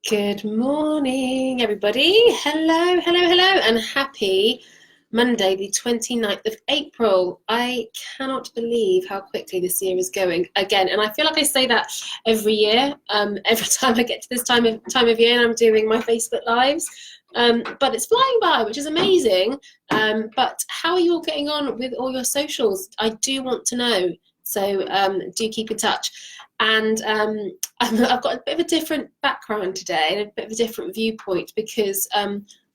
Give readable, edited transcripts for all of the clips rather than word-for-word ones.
Good morning, everybody. Hello, hello, hello, and happy Monday, the 29th of April. I cannot believe how quickly this year is going again. And I feel like I say that every year, every time I get to this time of year and I'm doing my Facebook Lives. But it's flying by, which is amazing. But how are you all getting on with all your socials? I do want to know. So do keep in touch. And I've got a bit of a different background today and a bit of a different viewpoint because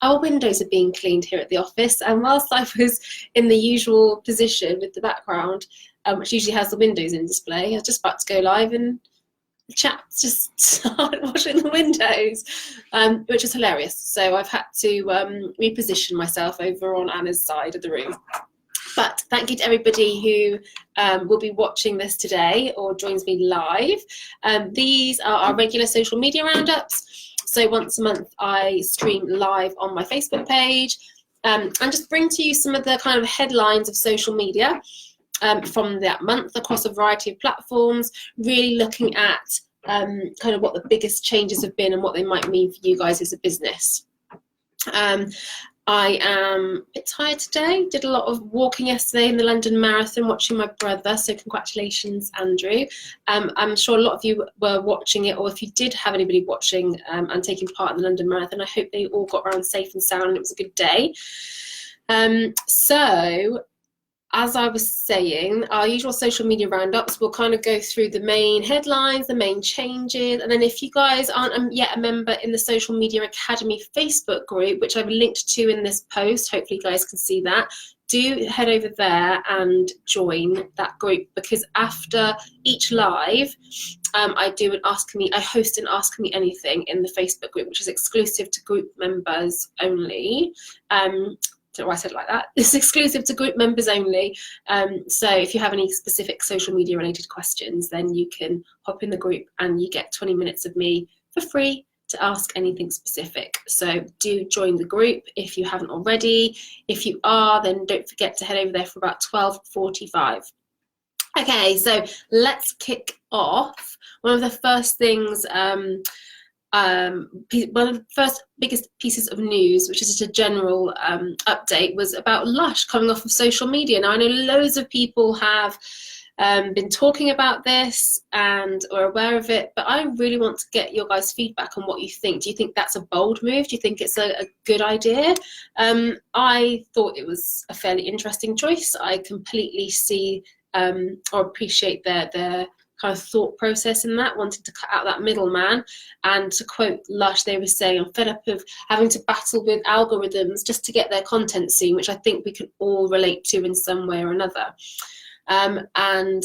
our windows are being cleaned here at the office. And whilst I was in the usual position with the background, which usually has the windows in display, I was just about to go live and the chat just started washing the windows, which is hilarious. So I've had to reposition myself over on Anna's side of the room. But thank you to everybody who will be watching this today or joins me live. These are our regular social media roundups. So once a month I stream live on my Facebook page and just bring to you some of the kind of headlines of social media from that month across a variety of platforms, really looking at kind of what the biggest changes have been and what they might mean for you guys as a business. I am a bit tired today. Did a lot of walking yesterday in the London Marathon, watching my brother. So congratulations, Andrew. I'm sure a lot of you were watching it, or if you did have anybody watching and taking part in the London Marathon, I hope they all got around safe and sound and it was a good day. So as I was saying, our usual social media roundups will kind of go through the main headlines, the main changes, and then if you guys aren't yet a member in the Social Media Academy Facebook group, which I've linked to in this post, hopefully you guys can see that, do head over there and join that group, because after each live, I host an Ask Me Anything in the Facebook group, which is exclusive to group members only. Don't know why I said it like that. It's exclusive to group members only. So if you have any specific social media related questions, then you can hop in the group and you get 20 minutes of me for free to ask anything specific. So do join the group if you haven't already. If you are, then don't forget to head over there for about 12:45. Okay, so let's kick off. One of the first things one of the first biggest pieces of news, which is just a general update, was about Lush coming off of social media. Now I know loads of people have been talking about this and are aware of it, but I really want to get your guys' feedback on what you think. Do you think that's a bold move? Do you think it's a good idea? I thought it was a fairly interesting choice. I completely see or appreciate their kind of thought process in that, wanting to cut out that middleman. And to quote Lush, they were saying, I'm fed up of having to battle with algorithms just to get their content seen, which I think we can all relate to in some way or another. And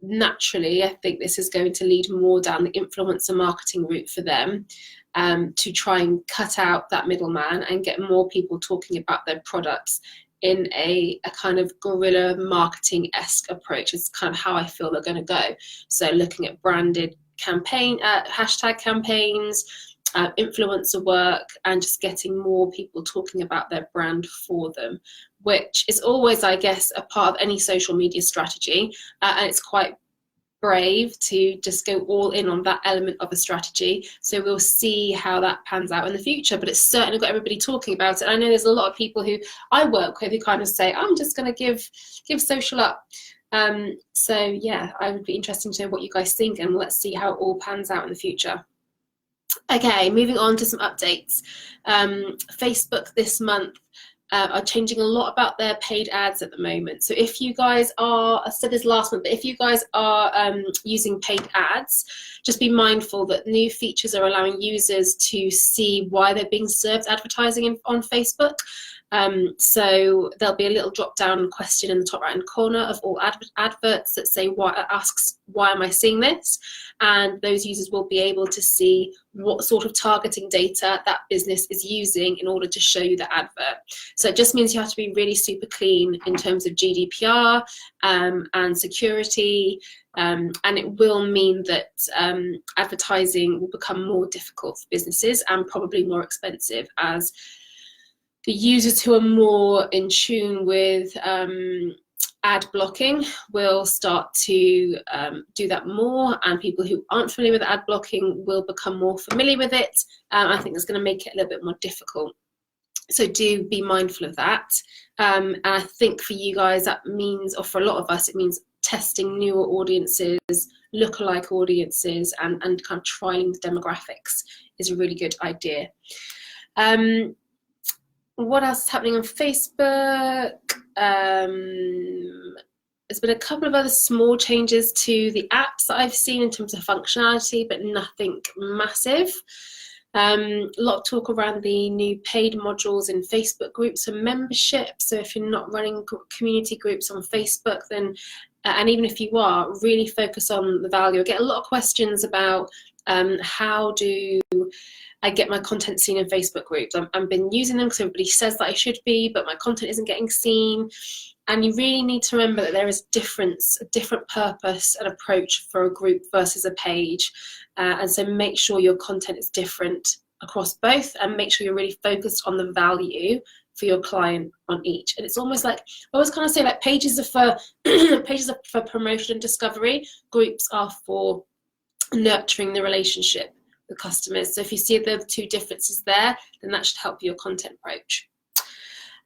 naturally, I think this is going to lead more down the influencer marketing route for them, to try and cut out that middleman and get more people talking about their products in a kind of guerrilla marketing-esque approach is kind of how I feel they're going to go. So looking at branded hashtag campaigns, influencer work, and just getting more people talking about their brand for them, which is always, I guess, a part of any social media strategy. And it's quite brave to just go all in on that element of a strategy. So we'll see how that pans out in the future, but it's certainly got everybody talking about it. I know there's a lot of people who I work with who kind of say, I'm just going to give social up. So yeah, I would be interested to know what you guys think, and let's see how it all pans out in the future. Okay, moving on to some updates. Facebook this month are changing a lot about their paid ads at the moment. So if you guys are, I said this last month, but if you guys are using paid ads, just be mindful that new features are allowing users to see why they're being served advertising on Facebook. So there'll be a little drop down question in the top right hand corner of all adverts that asks, why am I seeing this? And those users will be able to see what sort of targeting data that business is using in order to show you the advert. So it just means you have to be really super clean in terms of GDPR and security. And it will mean that advertising will become more difficult for businesses and probably more expensive, as the users who are more in tune with ad blocking will start to do that more, and people who aren't familiar with ad blocking will become more familiar with it. I think that's going to make it a little bit more difficult. So do be mindful of that. And I think for you guys, that means, or for a lot of us, it means testing newer audiences, lookalike audiences, and kind of trialing the demographics is a really good idea. What else is happening on Facebook? There's been a couple of other small changes to the apps that I've seen in terms of functionality, but nothing massive. A lot of talk around the new paid modules in Facebook groups and membership. So if you're not running community groups on Facebook, then, and even if you are, really focus on the value. I get a lot of questions about how do I get my content seen in Facebook groups. I've been using them because everybody says that I should be, but my content isn't getting seen. And you really need to remember that there is a different purpose and approach for a group versus a page. And so make sure your content is different across both, and make sure you're really focused on the value for your client on each. And it's almost like, I always kind of say, like, pages are for pages are for promotion and discovery, groups are for nurturing the relationship with customers. So if you see the two differences there, then that should help your content approach.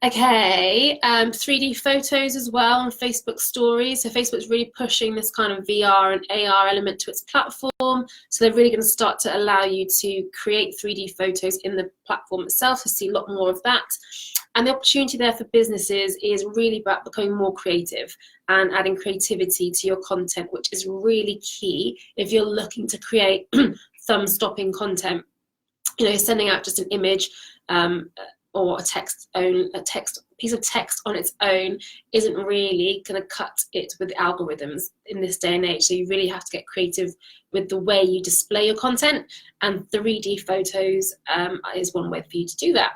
Okay, 3D photos as well on Facebook stories. So Facebook's really pushing this kind of VR and AR element to its platform. So they're really going to start to allow you to create 3D photos in the platform itself. So see a lot more of that. And the opportunity there for businesses is really about becoming more creative and adding creativity to your content, which is really key if you're looking to create thumb-stopping content. You know, sending out just an image or a piece of text on its own isn't really going to cut it with the algorithms in this day and age. So you really have to get creative with the way you display your content, and 3D photos is one way for you to do that.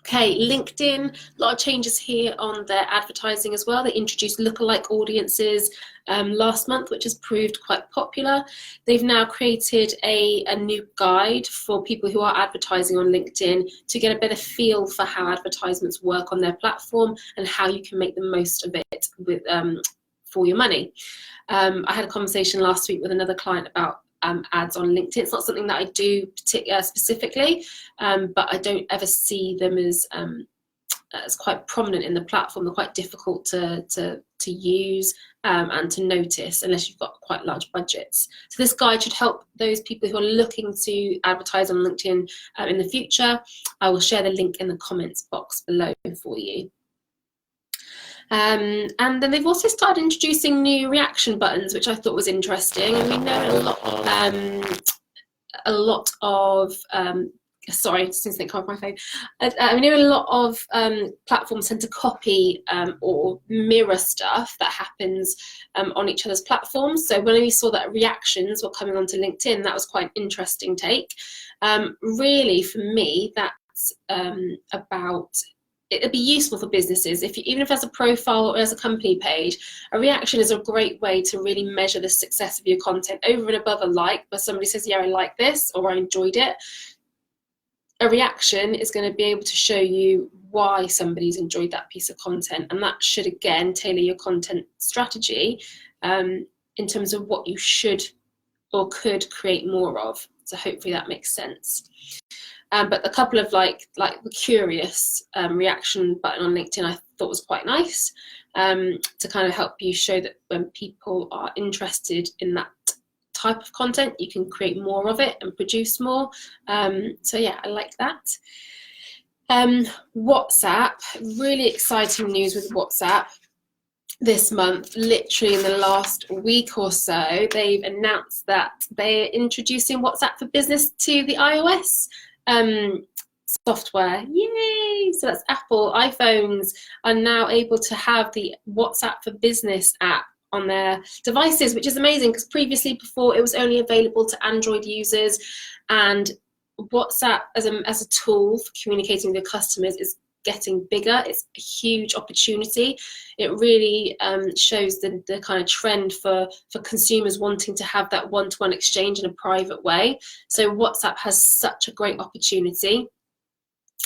Okay, LinkedIn, a lot of changes here on their advertising as well. They introduced lookalike audiences last month, which has proved quite popular. They've now created a new guide for people who are advertising on LinkedIn to get a better feel for how advertisements work on their platform and how you can make the most of it with for your money. I had a conversation last week with another client about ads on LinkedIn. It's not something that I do specifically, but I don't ever see them as quite prominent in the platform. They're quite difficult to use and to notice unless you've got quite large budgets. So this guide should help those people who are looking to advertise on LinkedIn in the future. I will share the link in the comments box below for you. And then they've also started introducing new reaction buttons, which I thought was interesting. And we know a lot of sorry, since they can't find my phone. I know a lot of platforms tend to copy or mirror stuff that happens on each other's platforms. So when we saw that reactions were coming onto LinkedIn, that was quite an interesting take. Really, for me, that's about. It'd be useful for businesses even if as a profile or as a company page, a reaction is a great way to really measure the success of your content over and above a like, where somebody says, yeah, I like this, or I enjoyed it. A reaction is going to be able to show you why somebody's enjoyed that piece of content, and that should again tailor your content strategy in terms of what you should or could create more of. So hopefully that makes sense. But a couple of like the curious reaction button on LinkedIn I thought was quite nice to kind of help you show that when people are interested in that type of content, you can create more of it and produce more. So yeah, I like that. WhatsApp, really exciting news with WhatsApp. This month, literally in the last week or so, they've announced that they're introducing WhatsApp for Business to the iOS software. Yay! So that's Apple. iPhones are now able to have the WhatsApp for Business app on their devices, which is amazing because before it was only available to Android users, and WhatsApp as a tool for communicating with your customers is getting bigger. It's a huge opportunity. It really shows the kind of trend for consumers wanting to have that one-to-one exchange in a private way. So WhatsApp has such a great opportunity.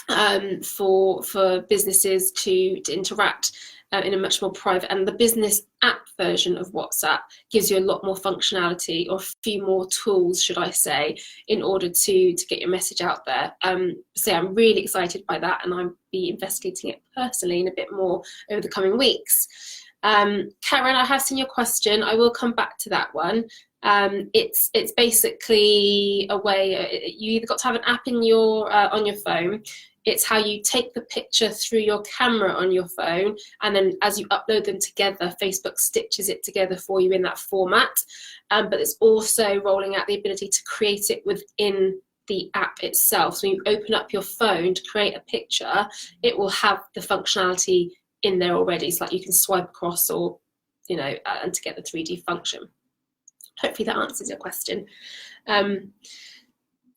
for businesses to interact in a much more private, and the business app version of WhatsApp gives you a lot more functionality, or a few more tools, should I say, in order to get your message out there. So I'm really excited by that, and I'll be investigating it personally in a bit more over the coming weeks. Karen, I have seen your question. I will come back to that one. It's basically a way, you either got to have an app in your on your phone. It's how you take the picture through your camera on your phone, and then as you upload them together, Facebook stitches it together for you in that format. But it's also rolling out the ability to create it within the app itself. So when you open up your phone to create a picture, it will have the functionality in there already. So like you can swipe across, or and to get the 3D function. Hopefully that answers your question.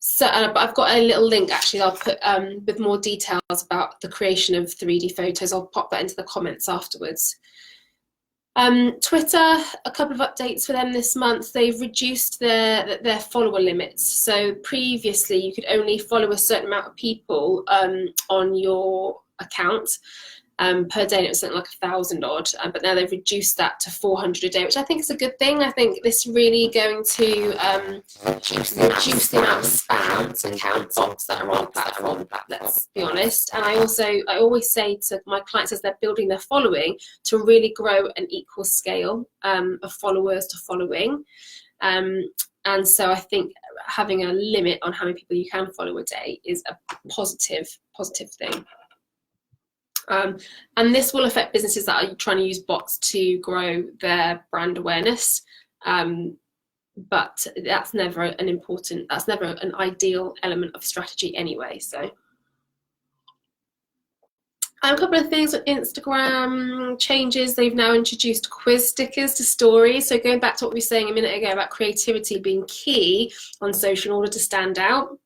So I've got a little link actually I'll put with more details about the creation of 3D photos. I'll pop that into the comments afterwards. Twitter, a couple of updates for them this month. They've reduced their follower limits. So previously you could only follow a certain amount of people on your account per day, and it was something like 1,000 odd, but now they've reduced that to 400 a day, which I think is a good thing. I think this really going to reduce the amount of spam accounts that are on the platform, let's be honest. And I always say to my clients as they're building their following to really grow an equal scale of followers to following. And so I think having a limit on how many people you can follow a day is a positive thing. And this will affect businesses that are trying to use bots to grow their brand awareness, but that's never an ideal element of strategy anyway. So a couple of things on Instagram changes. They've now introduced quiz stickers to stories. So going back to what we were saying a minute ago about creativity being key on social in order to stand out.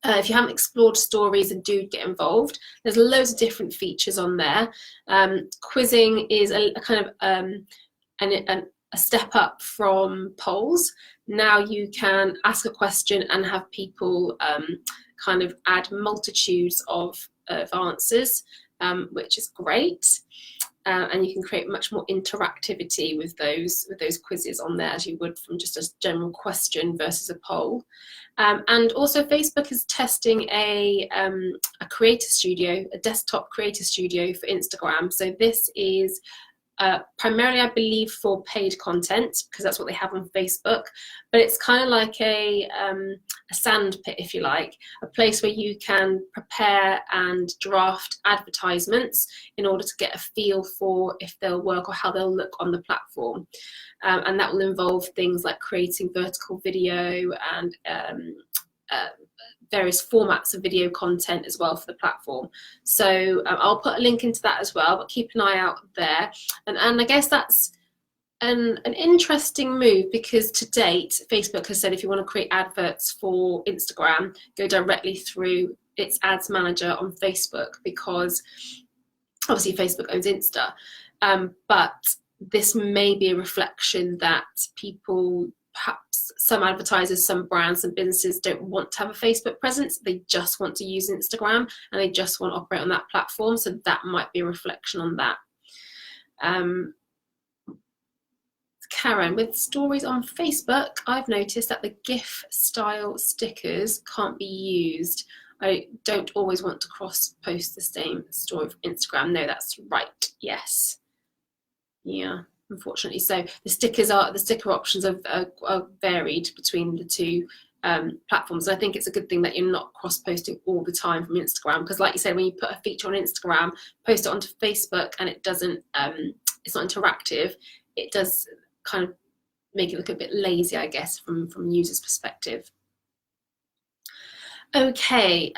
If you haven't explored stories, and do get involved, there's loads of different features on there. Quizzing is a kind of a step up from polls. Now you can ask a question and have people kind of add multitudes of answers, which is great. And you can create much more interactivity with those quizzes on there, as you would from just a general question versus a poll. And also Facebook is testing a creator studio, a desktop creator studio for Instagram. So this is primarily, I believe, for paid content, because that's what they have on Facebook. But it's kind of like a sandpit, if you like, a place where you can prepare and draft advertisements in order to get a feel for if they'll work or how they'll look on the platform. And that will involve things like creating vertical video and various formats of video content as well for the platform. So I'll put a link into that as well, but keep an eye out there. And I guess that's an interesting move, because to date, Facebook has said if you want to create adverts for Instagram, go directly through its ads manager on Facebook, because obviously Facebook owns Insta. But this may be a reflection that people, perhaps some advertisers, some brands and businesses don't want to have a Facebook presence. They just want to use Instagram and they just want to operate on that platform. So that might be a reflection on that. Karen, with stories on Facebook, I've noticed that the GIF style stickers can't be used. I don't always want to cross post the same story of Instagram. No, that's right. Yes. Yeah, unfortunately. So the sticker options are varied between the two platforms. And I think it's a good thing that you're not cross posting all the time from Instagram, because like you said, when you put a feature on Instagram, post it onto Facebook, and it doesn't, it's not interactive, it does kind of make it look a bit lazy, I guess, from users' perspective. Okay,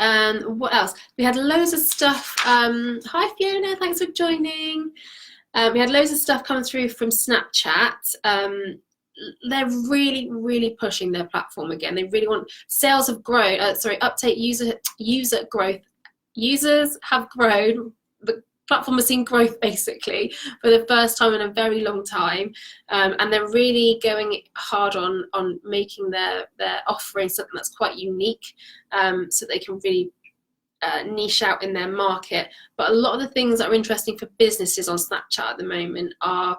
what else? We had loads of stuff. Hi Fiona, thanks for joining. We had loads of stuff coming through from Snapchat. They're really pushing their platform again. They really want, sales have grown, uptake user growth. Users have grown. The platform has seen growth basically for the first time in a very long time, and they're really going hard on making their offering something that's quite unique, so they can really niche out in their market. But a lot of the things that are interesting for businesses on Snapchat at the moment are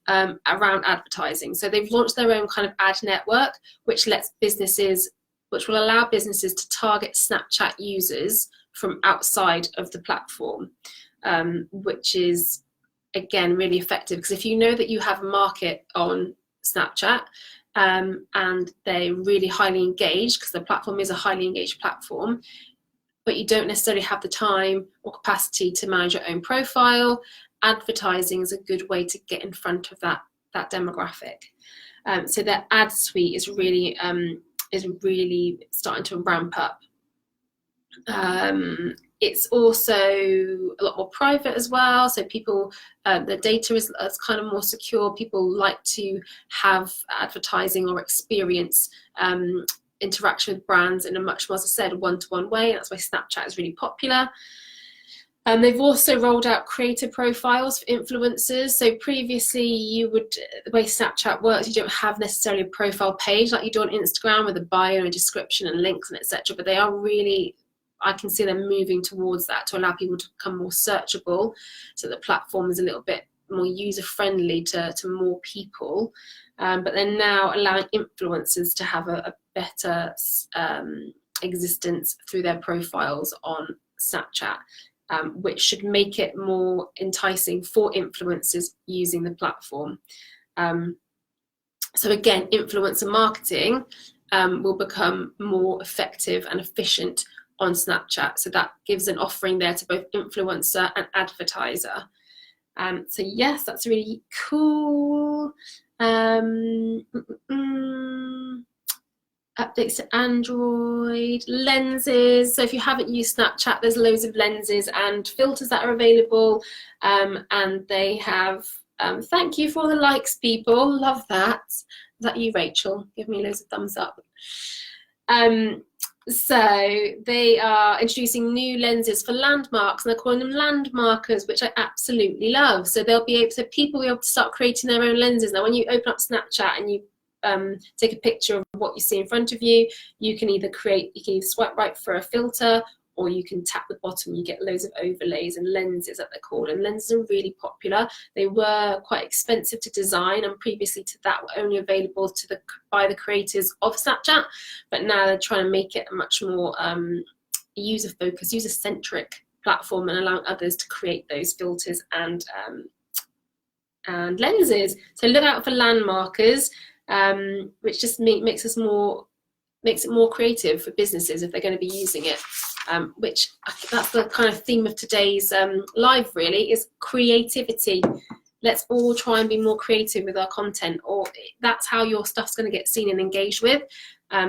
around advertising. So they've launched their own kind of ad network, which will allow businesses to target Snapchat users from outside of the platform, which is, again, really effective, because if you know that you have a market on Snapchat and they're really highly engaged, because the platform is a highly engaged platform, but you don't necessarily have the time or capacity to manage your own profile, advertising is a good way to get in front of that demographic. So their ad suite is really starting to ramp up. It's also a lot more private as well, so people, the data is kind of more secure. People like to have advertising or experience interaction with brands in a much more, as I said, one-to-one way. That's why Snapchat is really popular. They've also rolled out creator profiles for influencers. So previously, the way Snapchat works, you don't have necessarily a profile page like you do on Instagram with a bio and a description and links and etc. But they are really, I can see them moving towards that to allow people to become more searchable, so the platform is a little bit more user-friendly to more people. But they're now allowing influencers to have a better existence through their profiles on Snapchat, which should make it more enticing for influencers using the platform. So again, influencer marketing will become more effective and efficient on Snapchat. So that gives an offering there to both influencer and advertiser. So yes, that's really cool. Updates to Android, lenses. So if you haven't used Snapchat, there's loads of lenses and filters that are available, and they have, thank you for all the likes, people, love that. Is that you, Rachel? Give me loads of thumbs up. So they are introducing new lenses for landmarks, and they're calling them landmarkers, which I absolutely love. So people will be able to start creating their own lenses. Now, when you open up Snapchat and you take a picture of what you see in front of you, you can either swipe right for a filter, or you can tap the bottom. You get loads of overlays and lenses that they're called, and lenses are really popular. They were quite expensive to design, and previously to that were only available by the creators of Snapchat, but now they're trying to make it a much more user-focused, user-centric platform, and allowing others to create those filters and lenses. So look out for landmarkers, which just makes it more creative for businesses if they're going to be using it, which that's the kind of theme of today's live, really, is creativity. Let's all try and be more creative with our content, or that's how your stuff's going to get seen and engaged with.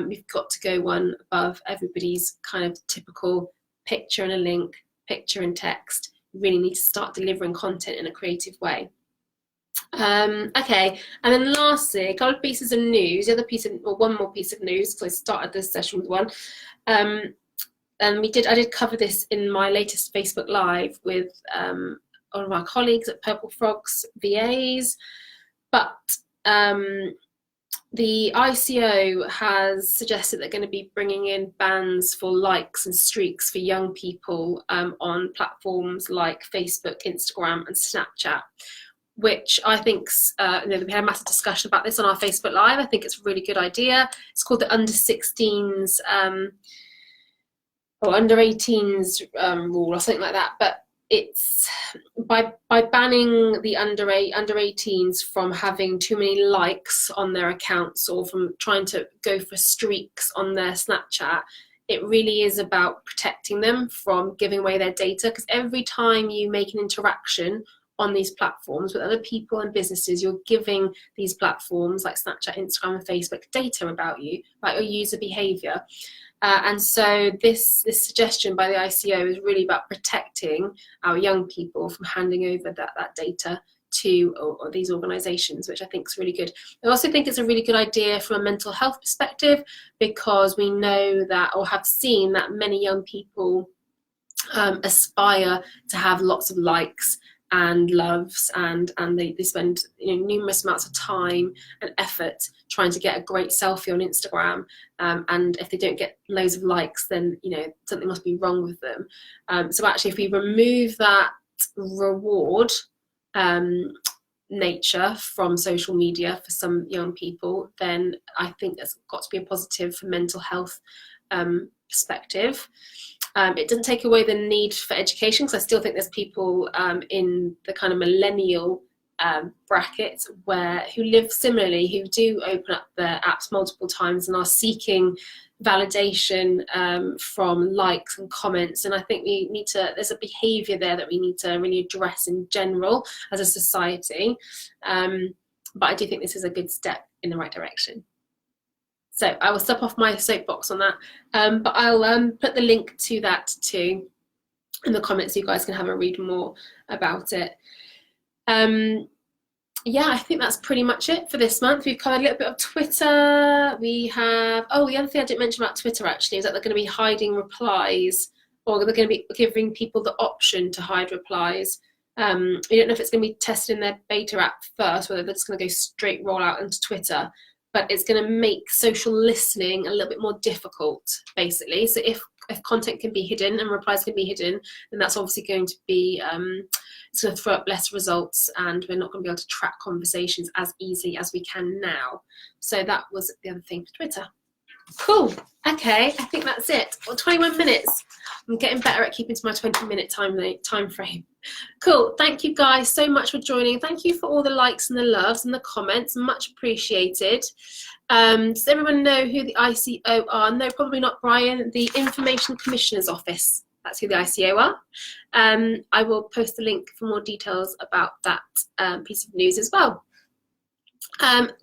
We've got to go one above everybody's kind of typical picture and a link, picture and text. We really need to start delivering content in a creative way. Okay, and then lastly, a couple of pieces of news. One more piece of news, because I started this session with one. And I did cover this in my latest Facebook Live with one of our colleagues at Purple Frogs VAs. But the ICO has suggested they're going to be bringing in bans for likes and streaks for young people on platforms like Facebook, Instagram, and Snapchat, which I think, we had a massive discussion about this on our Facebook Live. I think it's a really good idea. It's called the under 16s or under 18s rule or something like that. But it's by banning the under 18s from having too many likes on their accounts, or from trying to go for streaks on their Snapchat, it really is about protecting them from giving away their data. Because every time you make an interaction on these platforms with other people and businesses, you're giving these platforms like Snapchat, Instagram, and Facebook data about you, about your user behavior. And so this suggestion by the ICO is really about protecting our young people from handing over that data to or these organizations, which I think is really good. I also think it's a really good idea from a mental health perspective, because we know that, or have seen that, many young people aspire to have lots of likes and loves, and they spend, you know, numerous amounts of time and effort trying to get a great selfie on Instagram, and if they don't get loads of likes, then, you know, something must be wrong with them. So actually, if we remove that reward nature from social media for some young people, then I think there's got to be a positive for mental health perspective. It doesn't take away the need for education, because I still think there's people in the kind of millennial bracket who live similarly, who do open up their apps multiple times and are seeking validation from likes and comments. And I think there's a behaviour there that we need to really address in general as a society. But I do think this is a good step in the right direction. So I will step off my soapbox on that, but I'll put the link to that too in the comments so you guys can have a read more about it. Yeah, I think that's pretty much it for this month. We've covered a little bit of Twitter. We have, the other thing I didn't mention about Twitter actually is that they're going to be hiding replies, or they're going to be giving people the option to hide replies. We don't know if it's going to be tested in their beta app first, whether they're just going to go straight roll out into Twitter. But it's going to make social listening a little bit more difficult, basically. So if content can be hidden and replies can be hidden, then that's obviously going to be, it's going to throw up less results, and we're not going to be able to track conversations as easily as we can now. So that was the other thing for Twitter. Cool. Okay, I think that's it. Well, 21 minutes. I'm getting better at keeping to my 20-minute time frame. Cool. Thank you guys so much for joining. Thank you for all the likes and the loves and the comments. Much appreciated. Does everyone know who the ICO are? No, probably not, Brian. The Information Commissioner's Office. That's who the ICO are. I will post a link for more details about that piece of news as well.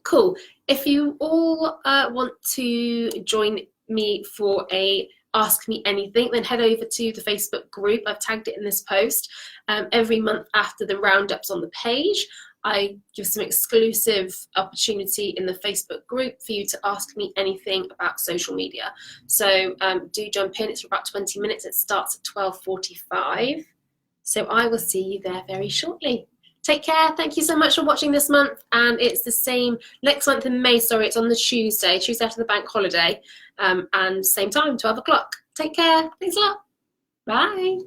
Cool. If you all want to join me for a Ask Me Anything, then head over to the Facebook group. I've tagged it in this post. Every month after the roundup's on the page, I give some exclusive opportunity in the Facebook group for you to ask me anything about social media. So do jump in. It's for about 20 minutes. It starts at 12:45. So I will see you there very shortly. Take care. Thank you so much for watching this month. And it's the same next month in May. Sorry, it's on the Tuesday after the bank holiday. And same time, 12 o'clock. Take care. Thanks a lot. Bye.